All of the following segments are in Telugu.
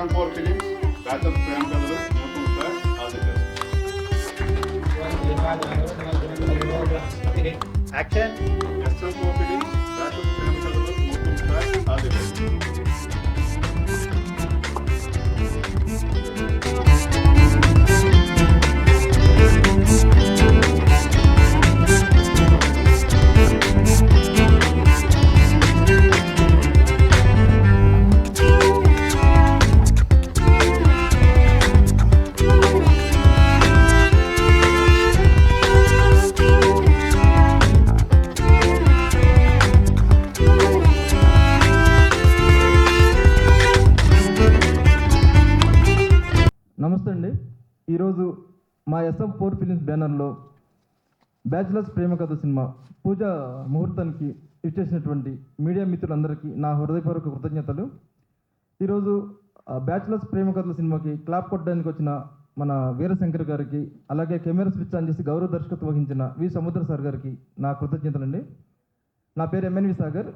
SM4 Films, Bachelor Prem Kadalu, Muthu sir, all the best. Action. SM4 Films, Bachelor Prem Kadalu, Muthu sir, all the best. నమస్తే అండి. ఈరోజు మా SM4 ఫిలిమ్స్ బ్యానర్లో బ్యాచిలర్స్ ప్రేమ కథ సినిమా పూజ ముహూర్తానికి ఇచ్చేసినటువంటి మీడియా మిత్రులందరికీ నా హృదయపూర్వక కృతజ్ఞతలు. ఈరోజు బ్యాచిలర్స్ ప్రేమ కథల సినిమాకి క్లాప్ కొట్టడానికి వచ్చిన మన వీరశంకర్ గారికి, అలాగే కెమెరా స్విచ్ ఆన్ చేసి గౌరవ దర్శకత్వం వహించిన వి సముద్ర సార్ గారికి నా కృతజ్ఞతలండి. నా పేరు MNV సాగర్.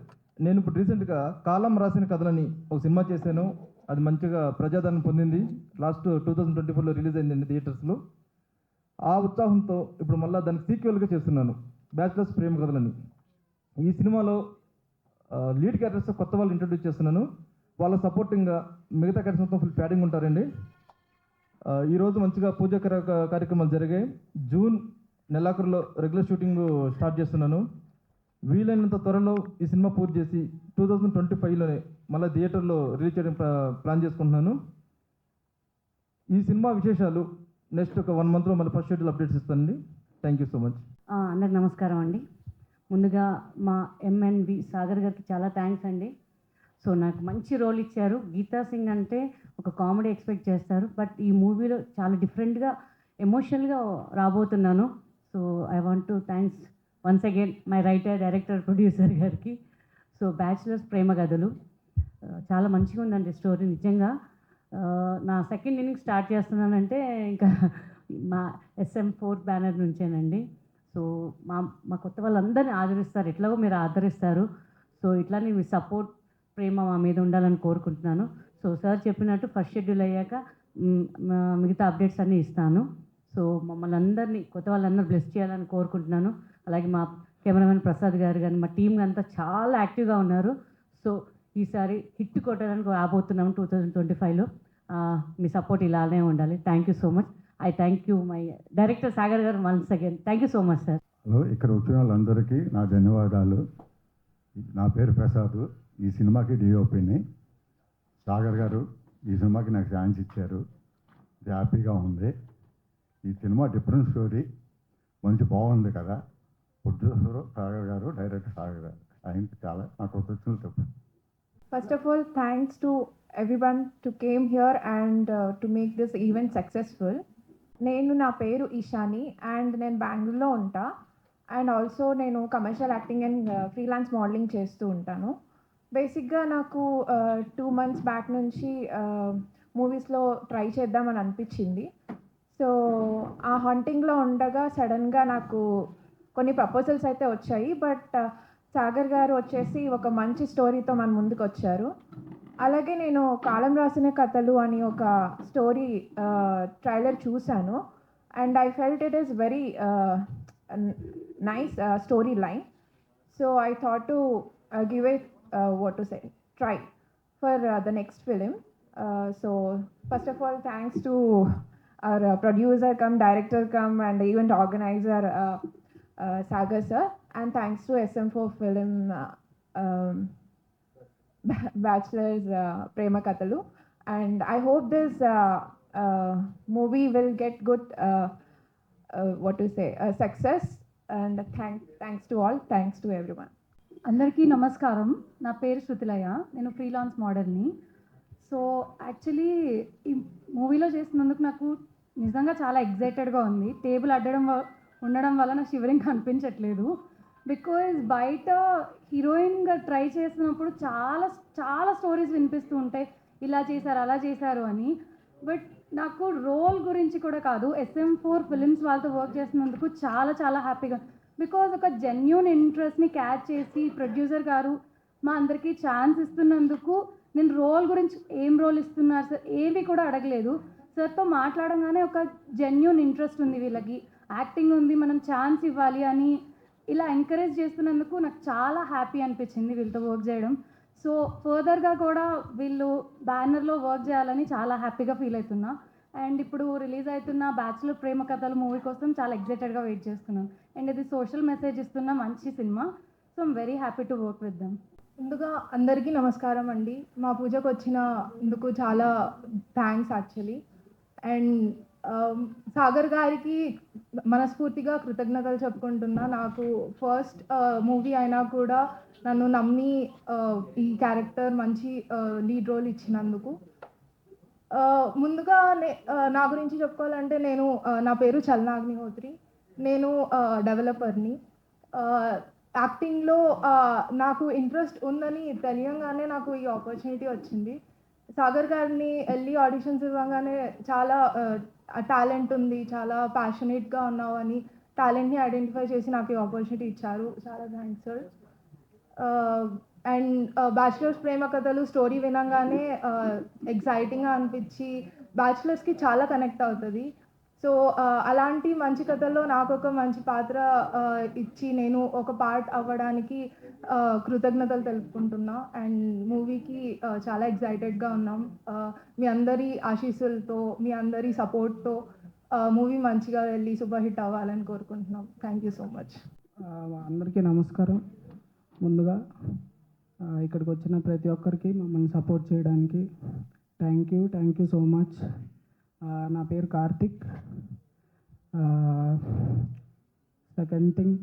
నేను ఇప్పుడు రీసెంట్గా కాలం రాసిన కథలని ఒక సినిమా చేశాను. అది మంచిగా ప్రజాదరణ పొందింది. లాస్ట్ 2024లో రిలీజ్ అయిందండి థియేటర్స్లో. ఆ ఉత్సాహంతో ఇప్పుడు మళ్ళీ దానికి సీక్వెల్గా చేస్తున్నాను బ్యాచిలర్స్ ప్రేమ కథలని. ఈ సినిమాలో లీడ్ క్యారెక్టర్స్ కొత్త వాళ్ళు ఇంట్రొడ్యూస్ చేస్తున్నాను. వాళ్ళ సపోర్టింగ్గా మిగతా క్యారెక్టర్స్ మొత్తం ఫుల్ ప్యాడింగ్ ఉంటారండి. ఈరోజు మంచిగా పూజ కార్యక్రమాలు జరిగాయి. జూన్ నెలాఖరులో రెగ్యులర్ షూటింగ్ స్టార్ట్ చేస్తున్నాను. వీలైనంత త్వరలో ఈ సినిమా పూర్తి చేసి 2025లోనే మళ్ళీ థియేటర్లో రిలీజ్ చేయడం ప్లాన్ చేసుకుంటున్నాను. ఈ సినిమా విశేషాలు నెక్స్ట్ ఒక 1 monthలో మళ్ళీ ఫస్ట్ షెడ్యూల్ అప్డేట్స్ ఇస్తానండి. Thank you so much. అందరికి నమస్కారం అండి. ముందుగా మా MNV సాగర్ గారికి చాలా థ్యాంక్స్ అండి. సో నాకు మంచి రోల్ ఇచ్చారు. గీతా సింగ్ అంటే ఒక కామెడీ ఎక్స్పెక్ట్ చేస్తారు, బట్ ఈ మూవీలో చాలా డిఫరెంట్గా ఎమోషనల్గా రాబోతున్నాను. So I want to thanks once again my writer, director, producer గారికి. సో బ్యాచిలర్స్ ప్రేమ కథలు చాలా మంచిగా ఉందండి స్టోరీ. నిజంగా నా సెకండ్ ఇన్నింగ్ స్టార్ట్ చేస్తున్నానంటే ఇంకా మా SM4 బ్యానర్ నుంచేనండి. సో మా కొత్త వాళ్ళందరినీ ఆదరిస్తారు, ఎట్లాగో మీరు ఆదరిస్తారు. సో ఇట్లానే మీ సపోర్ట్, ప్రేమ మా మీద ఉండాలని కోరుకుంటున్నాను. సో సార్ చెప్పినట్టు ఫస్ట్ షెడ్యూల్ అయ్యాక మిగతా అప్డేట్స్ అన్నీ ఇస్తాను. సో మమ్మల్ని అందరినీ, కొత్త వాళ్ళందరూ బ్లెస్ చేయాలని కోరుకుంటున్నాను. అలాగే మా కెమెరామెన్ ప్రసాద్ గారు కానీ మా టీం అంతా చాలా యాక్టివ్గా ఉన్నారు. సో ఈసారి హిట్ కొట్టడానికి రాబోతున్నాము 2025లో. మీ సపోర్ట్ ఇలానే ఉండాలి. Thank you so much. I thank you my director Sagar గారు once again. Thank you so much sir. Hello, ఇక్కడ వచ్చిన వాళ్ళందరికీ నా ధన్యవాదాలు. నా పేరు ప్రసాద్. ఈ సినిమాకి DOPని. సాగర్ గారు ఈ సినిమాకి నాకు ఛాన్స్ ఇచ్చారు. ఇది హ్యాపీగా ఉంది. ఈ సినిమా డిఫరెంట్ స్టోరీ, మంచి బాగుంది కదా. ప్రొడ్యూసరు సాగర్ గారు, డైరెక్టర్ సాగర్ గారు, ఆయనకి చాలా నాకు కృతజ్ఞతలు. First of all, thanks to everyone to came here and to make this event successful. నా పేరు ఈశాని అండ్ నేను బెంగళూరులో ఉంటా. అండ్ ఆల్సో నేను commercial acting and freelance modelling చేస్తూ ఉంటాను. బేసిక్గా నాకు 2 months బ్యాక్ నుంచి మూవీస్లో ట్రై చేద్దామని అనిపించింది. సో ఆ హంటింగ్లో ఉండగా సడన్గా నాకు కొన్ని ప్రపోజల్స్ అయితే వచ్చాయి. బట్ సాగర్ గారు వచ్చేసి ఒక మంచి స్టోరీతో మన ముందుకు వచ్చారు. అలాగే నేను కాలం రాసిన కథలు అని ఒక స్టోరీ ట్రైలర్ చూశాను. And I felt it is very nice story line. So I thought to give it what to say, try for the next film. So first of all, thanks to our producer come director come and event organizer Sagar sir, and thanks to SM4 film Bachelors Prema Kathalu. And I hope this movie will get good what to say success. And thanks to all, thanks to everyone. అందరికీ నమస్కారం. నా పేరు శృతిలయ. నేను ఫ్రీలాన్స్ మోడల్ని. సో యాక్చువల్లీ ఈ మూవీలో చేసినందుకు నాకు నిజంగా చాలా ఎగ్జైటెడ్గా ఉంది. టేబుల్ ఉండడం వల్ల నాకు షివరింగ్ అనిపించట్లేదు. బికాజ్ బయట హీరోయిన్గా ట్రై చేసినప్పుడు చాలా చాలా స్టోరీస్ వినిపిస్తూ ఉంటాయి, ఇలా చేశారు అలా చేశారు అని. బట్ నాకు రోల్ గురించి కూడా కాదు, SM4 ఫిలిమ్స్ వాళ్ళతో వర్క్ చేసినందుకు చాలా చాలా హ్యాపీగా. బికాజ్ ఒక జెన్యూన్ ఇంట్రెస్ట్ని క్యాచ్ చేసి ప్రొడ్యూసర్ గారు మా అందరికీ ఛాన్స్ ఇస్తున్నందుకు నేను రోల్ గురించి ఏం రోల్ ఇస్తున్నారు సార్ ఏవి కూడా అడగలేదు. సార్తో మాట్లాడంగానే ఒక జెన్యూన్ ఇంట్రెస్ట్ ఉంది వీళ్ళకి, యాక్టింగ్ ఉంది, మనం ఛాన్స్ ఇవ్వాలి అని ఇలా ఎంకరేజ్ చేస్తున్నందుకు నాకు చాలా హ్యాపీ అనిపించింది వీళ్ళతో వర్క్ చేయడం. సో ఫర్దర్గా కూడా వీళ్ళు బ్యానర్లో వర్క్ చేయాలని చాలా హ్యాపీగా ఫీల్ అవుతున్నా. అండ్ ఇప్పుడు రిలీజ్ అవుతున్న బ్యాచులర్ ప్రేమ కథలు మూవీ కోసం చాలా ఎగ్జైటెడ్గా వెయిట్ చేస్తున్నాను. అండ్ ఇది సోషల్ మెసేజ్ ఇస్తున్న మంచి cinema. So I'm very happy to work with them. ముందుగా అందరికీ నమస్కారం అండి. మా పూజకు వచ్చినందుకు చాలా థ్యాంక్స్ యాక్చువల్లీ. అండ్ సాగర్ గారికి మనస్ఫూర్తిగా కృతజ్ఞతలు చెప్పుకుంటున్నా. నాకు ఫస్ట్ మూవీ అయినా కూడా నన్ను నమ్మి ఈ క్యారెక్టర్ మంచి లీడ్ రోల్ ఇచ్చినందుకు. ముందుగా నా గురించి చెప్పుకోవాలంటే నా పేరు చలనా అగ్నిహోత్రి. నేను డెవలపర్ని. యాక్టింగ్లో నాకు ఇంట్రెస్ట్ ఉందని తెలియంగానే నాకు ఈ ఆపర్చునిటీ వచ్చింది. సాగర్ గారిని వెళ్ళి ఆడిషన్స్ ఇవ్వగానే చాలా టాలెంట్ ఉంది, చాలా ప్యాషనేట్గా ఉన్నావు అని టాలెంట్ని ఐడెంటిఫై చేసి నాకు ఈ ఆపర్చునిటీ ఇచ్చారు. చాలా thanks sir. And bachelors Prema కథలు స్టోరీ వినగానే ఎగ్జైటింగ్గా అనిపించి బ్యాచులర్స్కి చాలా కనెక్ట్ అవుతుంది. సో అలాంటి మంచి కథల్లో నాకు ఒక మంచి పాత్ర ఇచ్చి నేను ఒక పార్ట్ అవ్వడానికి కృతజ్ఞతలు తెలుపుకుంటున్నా. అండ్ మూవీకి చాలా ఎగ్జైటెడ్గా ఉన్నాం. మీ అందరి ఆశీస్సులతో, మీ అందరి సపోర్ట్తో మూవీ మంచిగా వెళ్ళి సూపర్ హిట్ అవ్వాలని కోరుకుంటున్నాం. Thank you so much. అందరికీ నమస్కారం. ముందుగా ఇక్కడికి వచ్చిన ప్రతి ఒక్కరికి మమ్మల్ని సపోర్ట్ చేయడానికి థ్యాంక్ యూ సో మచ్. నా పేరు Karthik. Second thing,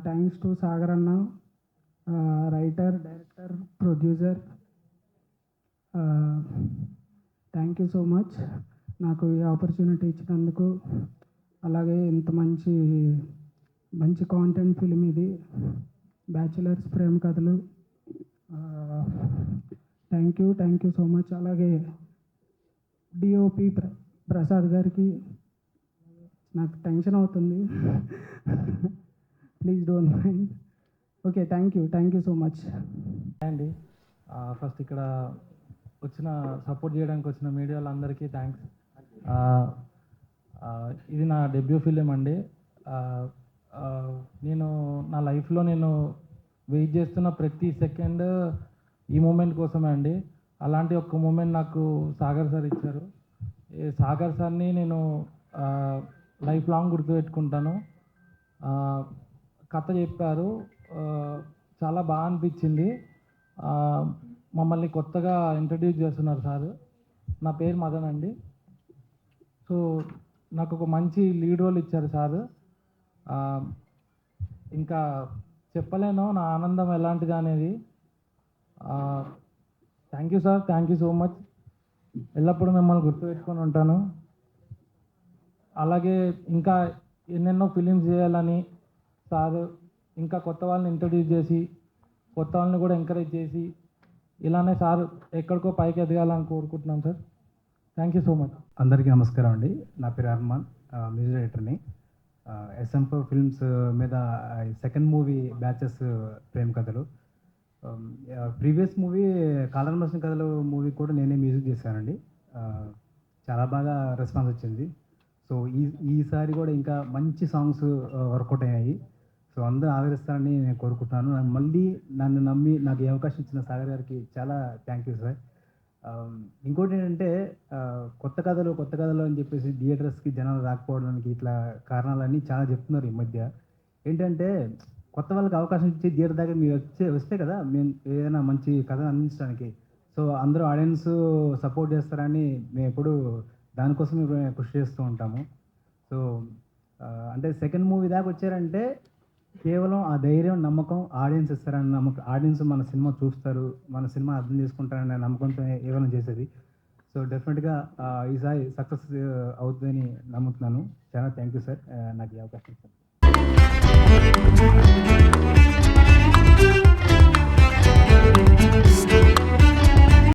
thanks to Sagar అన్న, writer, director, producer. Thank you so much నాకు ఈ ఆపర్చునిటీ ఇచ్చినందుకు. అలాగే ఇంత మంచి కాంటెంట్ ఫిలిం ఇది, bachelors Prema Kathalu. Thank you so much. అలాగే డిఓపి ప్రసాద్ గారికి, నాకు టెన్షన్ అవుతుంది, please don't mind. Okay, thank you so much అండి. ఫస్ట్ ఇక్కడ సపోర్ట్ చేయడానికి వచ్చిన మీడియా వాళ్ళందరికీ థ్యాంక్స్. ఇది నా డెబ్యూ ఫిలిం అండి. నేను నా లైఫ్లో వెయిట్ చేస్తున్న ప్రతి సెకండ్ ఈ మూమెంట్ కోసమే అండి. అలాంటి ఒక్క మూమెంట్ నాకు సాగర్ సార్ ఇచ్చారు. ఈ సాగర్ సార్ని నేను లైఫ్ లాంగ్ గుర్తుపెట్టుకుంటాను. కథ చెప్పారు, చాలా బాగా అనిపించింది. మమ్మల్ని కొత్తగా ఇంట్రడ్యూస్ చేస్తున్నారు సార్. నా పేరు మదన్ అండి. సో నాకు ఒక మంచి లీడ్ రోల్ ఇచ్చారు సార్. ఇంకా చెప్పలేను నా ఆనందం ఎలాంటిది అనేది. Thank you sir, thank you so much. ఎల్లప్పుడూ మిమ్మల్ని గుర్తుపెట్టుకొని ఉంటాను. అలాగే ఇంకా ఎన్నెన్నో ఫిలిమ్స్ చేయాలని సార్ ఇంకా కొత్త వాళ్ళని ఇంట్రడ్యూస్ చేసి కొత్త వాళ్ళని కూడా ఎంకరేజ్ చేసి ఇలానే సార్ ఎక్కడికో పైకి ఎదగాలని కోరుకుంటున్నాం sir. Thank you so much. అందరికీ నమస్కారం అండి. నా పేరు అర్మాన్, మ్యూజిక్ డైరెక్టర్ని. SM4 ఫిల్మ్స్ మీద సెకండ్ మూవీ బ్యాచెస్ ప్రేమ కథలు. ప్రీవియస్ మూవీ కాలర్ మోషన్ కథలు మూవీ కూడా నేనే మ్యూజిక్ చేశానండి. చాలా బాగా రెస్పాన్స్ వచ్చింది. సో ఈసారి కూడా ఇంకా మంచి సాంగ్స్ వర్కౌట్ అయ్యాయి. సో అందరూ ఆదరిస్తారని నేను కోరుకుంటున్నాను. మళ్ళీ నన్ను నమ్మి నాకు ఈ అవకాశం ఇచ్చిన సాగర్ గారికి చాలా థ్యాంక్ యూ సార్. ఇంకోటి ఏంటంటే కొత్త కథలు అని చెప్పేసి థియేటర్స్కి జనాలు రాకపోవడానికి ఇట్లా కారణాలన్నీ చాలా చెప్తున్నారు ఈ మధ్య. ఏంటంటే కొత్త వాళ్ళకి అవకాశం ఇచ్చి థియేటర్ దగ్గర మీరు వస్తే కదా మేము ఏదైనా మంచి కథ అందించడానికి. సో అందరూ ఆడియన్స్ సపోర్ట్ చేస్తారని మేము ఎప్పుడు దానికోసం కృషి చేస్తూ ఉంటాము. సో అంటే సెకండ్ మూవీ దాకా వచ్చారంటే కేవలం ఆ ధైర్యం, నమ్మకం ఆడియన్స్ ఇస్తారని నమ్మకం. ఆడియన్స్ మన సినిమా చూస్తారు, మన సినిమా అర్థం చేసుకుంటారనే నమ్మకంతో ఏమైనా చేసేది. సో డెఫినెట్గా ఈసారి సక్సెస్ అవుతుందని నమ్ముతున్నాను. చాలా థ్యాంక్ యూ సార్ నాకు ఈ అవకాశం ఇచ్చారు.